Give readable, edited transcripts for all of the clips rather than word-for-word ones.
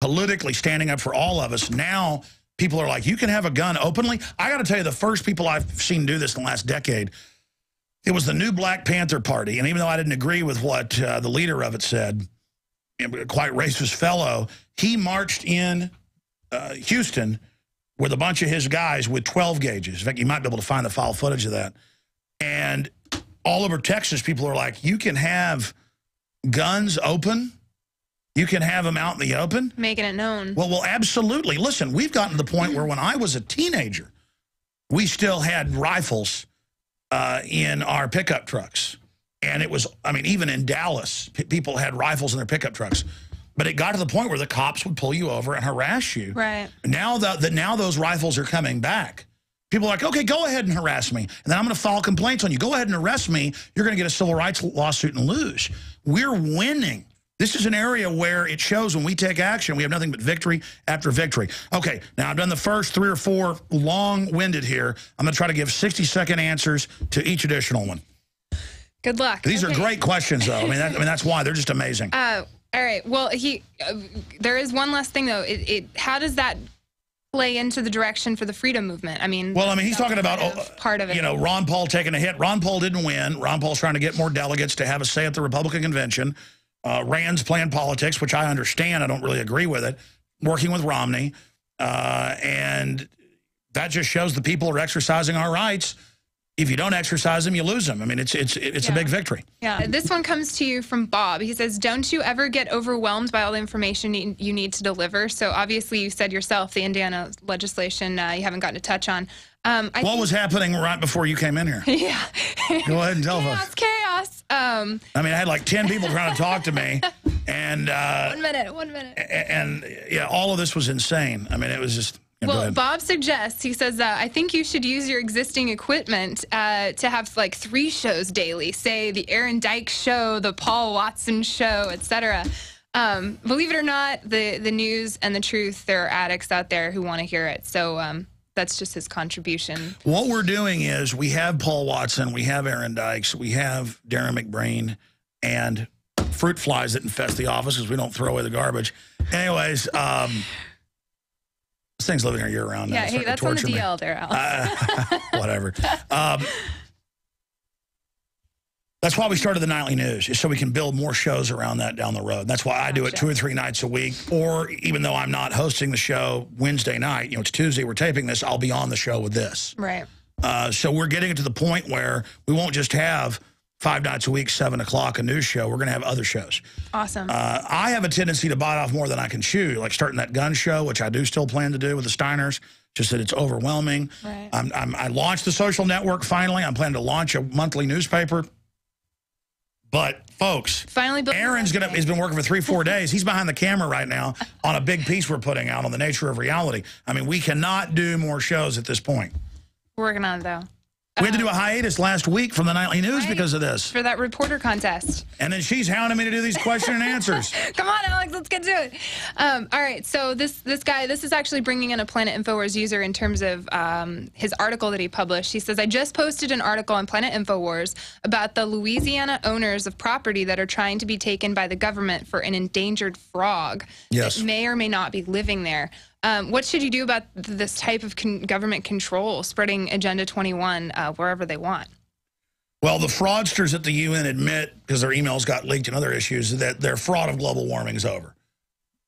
politically standing up for all of us. Now people are like, you can have a gun openly. I got to tell you, the first people I've seen do this in the last decade, it was the new Black Panther Party. And even though I didn't agree with what the leader of it said, quite racist fellow, he marched in Houston with a bunch of his guys with 12 gauges. In fact, you might be able to find the file footage of that. And all over Texas, people are like, you can have guns open. You can have them out in the open. Making it known. Well, absolutely. Listen, we've gotten to the point where when I was a teenager, we still had rifles in our pickup trucks. And it was, I mean, even in Dallas, people had rifles in their pickup trucks. But it got to the point where the cops would pull you over and harass you. Right. Now now those rifles are coming back. People are like, okay, go ahead and harass me. And then I'm going to file complaints on you. Go ahead and arrest me. You're going to get a civil rights lawsuit and lose. We're winning. This is an area where it shows when we take action, we have nothing but victory after victory. Okay, now I've done the first 3 or 4 long-winded here. I'm going to try to give 60-second answers to each additional one. Good luck. These are great questions, though. I mean, that's why. They're just amazing. All right. Well, there is one last thing, though. How does that play into the direction for the freedom movement? I mean, well, I mean, he's talking about part of it. You know, Ron Paul taking a hit. Ron Paul didn't win. Ron Paul's trying to get more delegates to have a say at the Republican convention. Rand's playing politics, which I understand. I don't really agree with it. Working with Romney. And that just shows the people are exercising our rights. If you don't exercise them, you lose them. I mean, it's a big victory. Yeah. This one comes to you from Bob. He says, don't you ever get overwhelmed by all the information you need to deliver? So obviously you said yourself the Indiana legislation you haven't gotten to touch on. What was happening right before you came in here? Yeah. Go ahead and tell us. Chaos. I mean, I had like 10 people trying to talk to me. And 1 minute. And yeah, all of this was insane. I mean, it was just... Well, Bob suggests, he says, I think you should use your existing equipment to have like 3 shows daily, say the Aaron Dyke show, the Paul Watson show, etc. Believe it or not, the news and the truth, there are addicts out there who want to hear it. So that's just his contribution. What we're doing is we have Paul Watson, we have Aaron Dykes, we have Darren McBreen, and fruit flies that infest the office because we don't throw away the garbage. Anyways, this thing's living here year-round. Yeah, hey, that's on the DL there, Alex. Whatever. That's why we started the Nightly News, is so we can build more shows around that down the road. That's why I do it 2 or 3 nights a week. Or even though I'm not hosting the show Wednesday night, you know, it's Tuesday, we're taping this, I'll be on the show with this. Right. So we're getting to the point where we won't just have 5 nights a week, 7 o'clock, a news show. We're going to have other shows. Awesome. I have a tendency to bite off more than I can chew, like starting that gun show, which I do still plan to do with the Steiners, just that it's overwhelming. Right. I launched the social network finally. I'm planning to launch a monthly newspaper. But, folks, Aaron's has been working for 3 or 4 days. He's behind the camera right now on a big piece we're putting out on the nature of reality. I mean, we cannot do more shows at this point. We're working on it, though. We had to do a hiatus last week from the Nightly News because of this. For that reporter contest. And then she's hounding me to do these question and answers. Come on, Alex, let's get to it. All right, so this guy, this is actually bringing in a Planet InfoWars user in terms of his article that he published. He says, I just posted an article on Planet InfoWars about the Louisiana owners of property that are trying to be taken by the government for an endangered frog that may or may not be living there. What should you do about this type of government control, spreading Agenda 21 wherever they want? Well, the fraudsters at the UN admit, because their emails got leaked and other issues, that their fraud of global warming is over.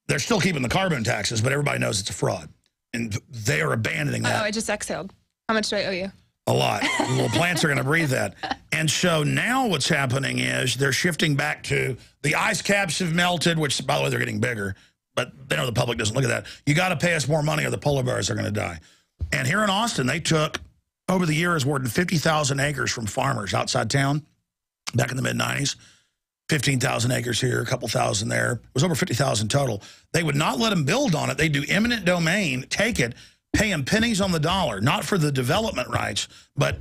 They're still keeping the carbon taxes, but everybody knows it's a fraud. And they are abandoning that. Oh, I just exhaled. How much do I owe you? A lot. Little plants are going to breathe that. And so now what's happening is they're shifting back to the ice caps have melted, which, by the way, they're getting bigger. But they know the public doesn't look at that. You got to pay us more money or the polar bears are going to die. And here in Austin, they took, over the years, more than 50,000 acres from farmers outside town back in the mid-90s. 15,000 acres here, a couple thousand there. It was over 50,000 total. They would not let them build on it. They do eminent domain, take it, pay them pennies on the dollar, not for the development rights, but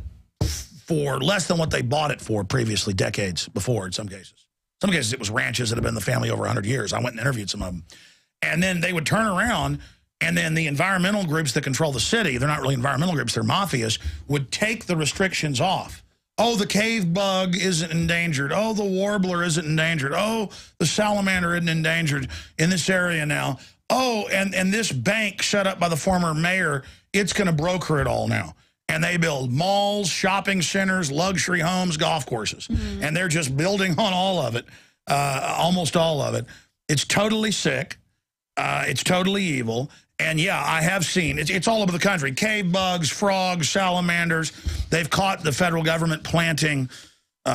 for less than what they bought it for previously, decades before in some cases. Some cases it was ranches that have been in the family over 100 years. I went and interviewed some of them. And then they would turn around, and then the environmental groups that control the city, they're not really environmental groups, they're mafias, would take the restrictions off. Oh, the cave bug isn't endangered. Oh, the warbler isn't endangered. Oh, the salamander isn't endangered in this area now. Oh, and this bank set up by the former mayor, it's going to broker it all now. And they build malls, shopping centers, luxury homes, golf courses. Mm-hmm. And they're just building on all of it, almost all of it. It's totally sick. It's totally evil. And, yeah, I have seen, it's all over the country. Cave bugs, frogs, salamanders. They've caught the federal government planting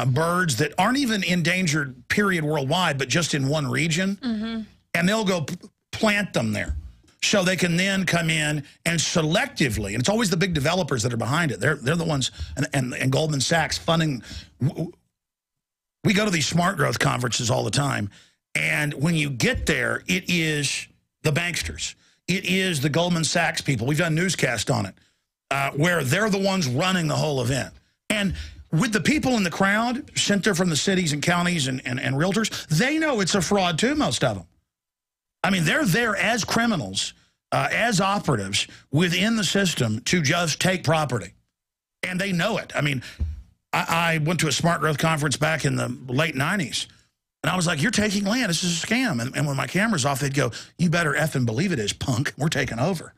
birds that aren't even endangered, period, worldwide, but just in one region. Mm-hmm. And they'll go plant them there. So they can then come in and selectively, and it's always the big developers that are behind it. They're the ones, and Goldman Sachs funding. We go to these smart growth conferences all the time, and when you get there, it is the banksters. It is the Goldman Sachs people. We've done newscasts on it, where they're the ones running the whole event. And with the people in the crowd, sent there from the cities and counties and realtors, they know it's a fraud too, most of them. I mean, they're there as criminals, as operatives within the system to just take property. And they know it. I mean, I went to a smart growth conference back in the late 90s. And I was like, you're taking land. This is a scam. And when my camera's off, they'd go, you better effing believe it is, punk. We're taking over.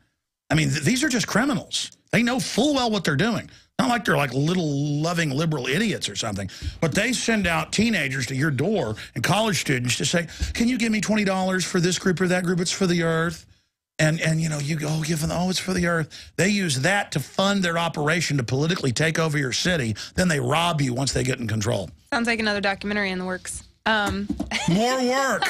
I mean, these are just criminals. They know full well what they're doing. Not like they're like little loving liberal idiots or something. But they send out teenagers to your door and college students to say, can you give me $20 for this group or that group? It's for the earth. And you know, you go give them, oh, it's for the earth. They use that to fund their operation to politically take over your city. Then they rob you once they get in control. Sounds like another documentary in the works. More work.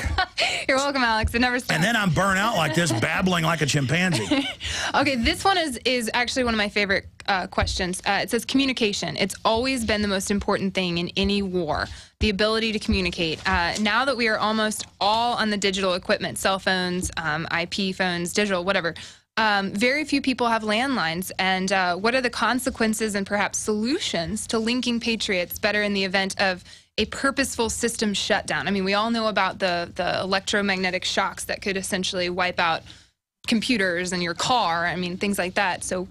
You're welcome, Alex. It never stops. And then I'm burnt out like this, babbling like a chimpanzee. Okay, this one is actually one of my favorite questions. It says communication. It's always been the most important thing in any war, the ability to communicate. Now that we are almost all on the digital equipment, cell phones, IP phones, digital, whatever, very few people have landlines. And what are the consequences and perhaps solutions to linking patriots better in the event of a purposeful system shutdown? I mean, we all know about the electromagnetic shocks that could essentially wipe out computers and your car. I mean, things like that. So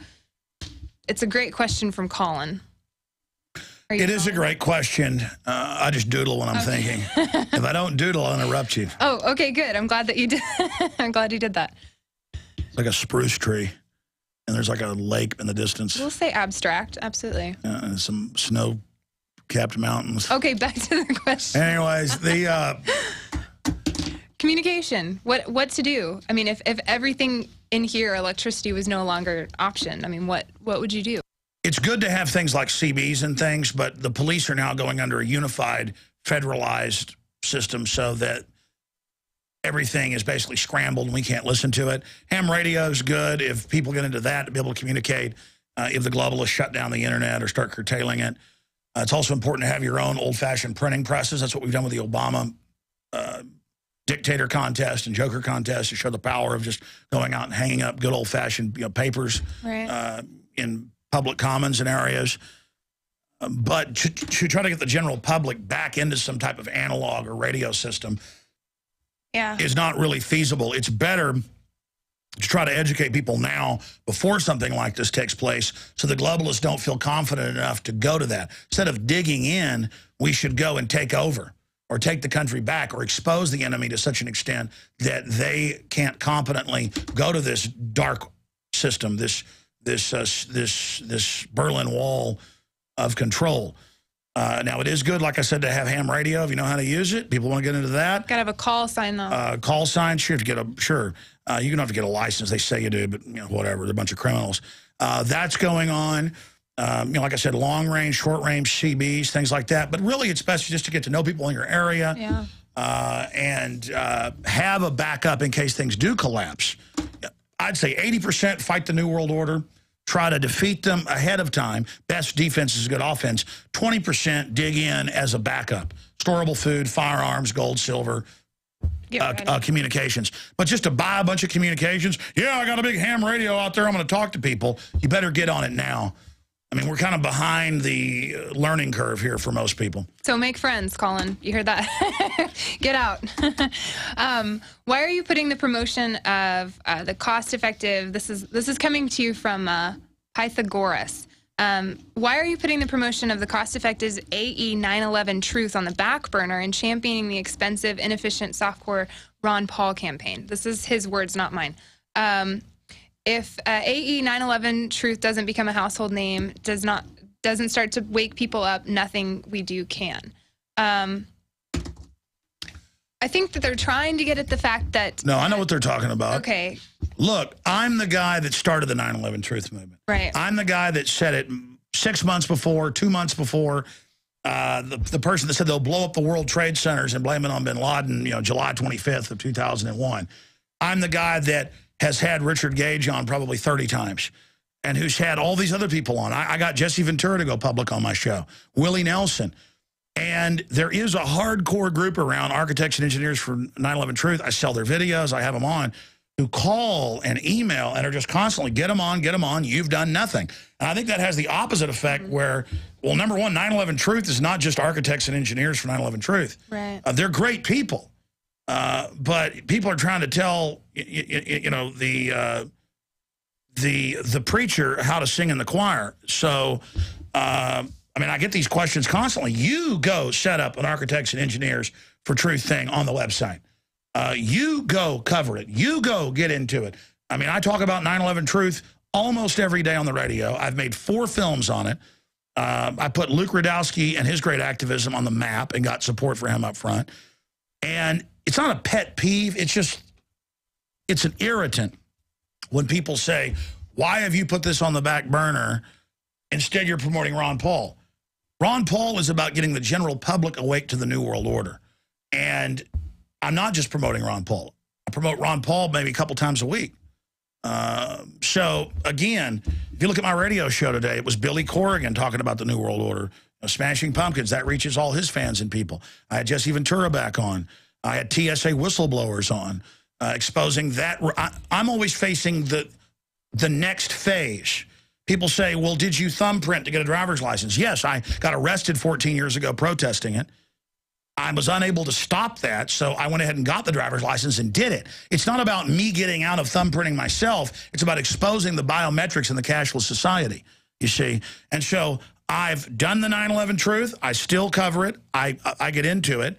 it's a great question from Colin. It is a great question. I just doodle when I'm thinking. If I don't doodle, I'll interrupt you. Oh, okay, good. I'm glad that you did. I'm glad you did that. It's like a spruce tree, and there's like a lake in the distance. We'll say abstract, absolutely. And some snow-capped mountains. Okay, back to the question. Anyways, the communication. What to do? I mean, if everything in here, electricity was no longer an option, I mean, what would you do? It's good to have things like CBs and things, but the police are now going under a unified, federalized system so that everything is basically scrambled and we can't listen to it. Ham radio is good if people get into that to be able to communicate if the globalists shut down the internet or start curtailing it. It's also important to have your own old-fashioned printing presses. That's what we've done with the Obama dictator contest and Joker contest to show the power of just going out and hanging up good old-fashioned papers in public commons and areas. But to try to get the general public back into some type of analog or radio system is not really feasible. It's better to try to educate people now before something like this takes place so the globalists don't feel confident enough to go to that. Instead of digging in, we should go and take over or take the country back or expose the enemy to such an extent that they can't competently go to this dark system, this Berlin Wall of control. Now, it is good, like I said, to have ham radio if you know how to use it. People want to get into that. Got to have a call sign, though. Call sign, sure. If you get a, sure. You don't have to get a license. They say you do, but, you know, whatever. They're a bunch of criminals. That's going on. You know, like I said, long range, short range, CBs, things like that. But really, it's best just to get to know people in your area and have a backup in case things do collapse. I'd say 80% fight the New World Order. Try to defeat them ahead of time. Best defense is good offense. 20% dig in as a backup. Storable food, firearms, gold, silver, communications. But just to buy a bunch of communications, yeah, I got a big ham radio out there, I'm going to talk to people. You better get on it now. I mean, we're kind of behind the learning curve here for most people. So make friends, Colin. You heard that? Get out. Why are you putting the promotion of the cost-effective? This is coming to you from Pythagoras. Why are you putting the promotion of the cost-effective AE 911 Truth on the back burner and championing the expensive, inefficient software Ron Paul campaign. This is his words, not mine. If AE 9/11 truth doesn't become a household name, doesn't start to wake people up, nothing we do can. I think that they're trying to get at the fact that... No, I know what they're talking about. Okay. Look, I'm the guy that started the 9/11 truth movement. Right. I'm the guy that said it 6 months before, 2 months before. The person that said they'll blow up the World Trade Centers and blame it on bin Laden, July 25th of 2001. I'm the guy that has had Richard Gage on probably 30 times and who's had all these other people on. I got Jesse Ventura to go public on my show, Willie Nelson. And there is a hardcore group around architects and engineers for 9/11 Truth. I sell their videos. I have them on, who call and email and are just constantly, get them on, you've done nothing. And I think that has the opposite effect where, well, number one, 9/11 Truth is not just architects and engineers for 9/11 Truth. Right. They're great people. But people are trying to tell, the preacher how to sing in the choir. So, I mean, I get these questions constantly. You go set up an architects and engineers for truth thing on the website. You go cover it. You go get into it. I mean, I talk about 9/11 truth almost every day on the radio. I've made 4 films on it. I put Luke Radowski and his great activism on the map and got support for him up front. And it's not a pet peeve. It's just, it's an irritant when people say, why have you put this on the back burner? Instead, you're promoting Ron Paul. Ron Paul is about getting the general public awake to the New World Order. And I'm not just promoting Ron Paul. I promote Ron Paul maybe a couple times a week. So, again, if you look at my radio show today, it was Billy Corrigan talking about the New World Order. Smashing Pumpkins, that reaches all his fans and people. I had Jesse Ventura back on. I had TSA whistleblowers on, exposing that. I'm always facing the next phase. People say, well, did you thumbprint to get a driver's license? Yes, I got arrested 14 years ago protesting it. I was unable to stop that, so I went ahead and got the driver's license and did it. It's not about me getting out of thumbprinting myself. It's about exposing the biometrics in the cashless society, you see. And so I've done the 9/11 truth. I still cover it. I get into it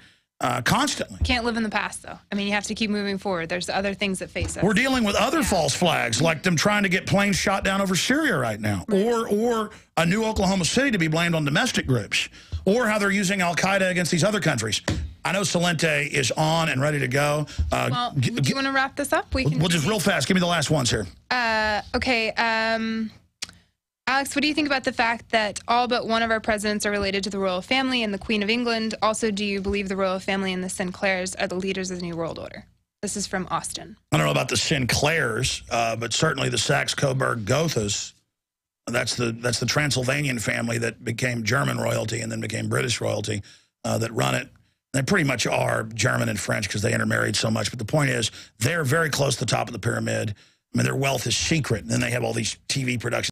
constantly. Can't live in the past, though. I mean, you have to keep moving forward. There's other things that face us. We're dealing with other false flags, like them trying to get planes shot down over Syria right now, or a new Oklahoma City to be blamed on domestic groups, or how they're using Al-Qaeda against these other countries. I know Salente is on and ready to go. Well, do you want to wrap this up? We'll just real fast. Give me the last ones here. Okay. Alex, what do you think about the fact that all but one of our presidents are related to the royal family and the Queen of England? Also, do you believe the royal family and the Sinclairs are the leaders of the New World Order? This is from Austin. I don't know about the Sinclairs, but certainly the Saxe-Coburg-Gothas. That's the Transylvanian family that became German royalty and then became British royalty that run it. They pretty much are German and French because they intermarried so much. But the point is, they're very close to the top of the pyramid. I mean, their wealth is secret. And then they have all these TV productions.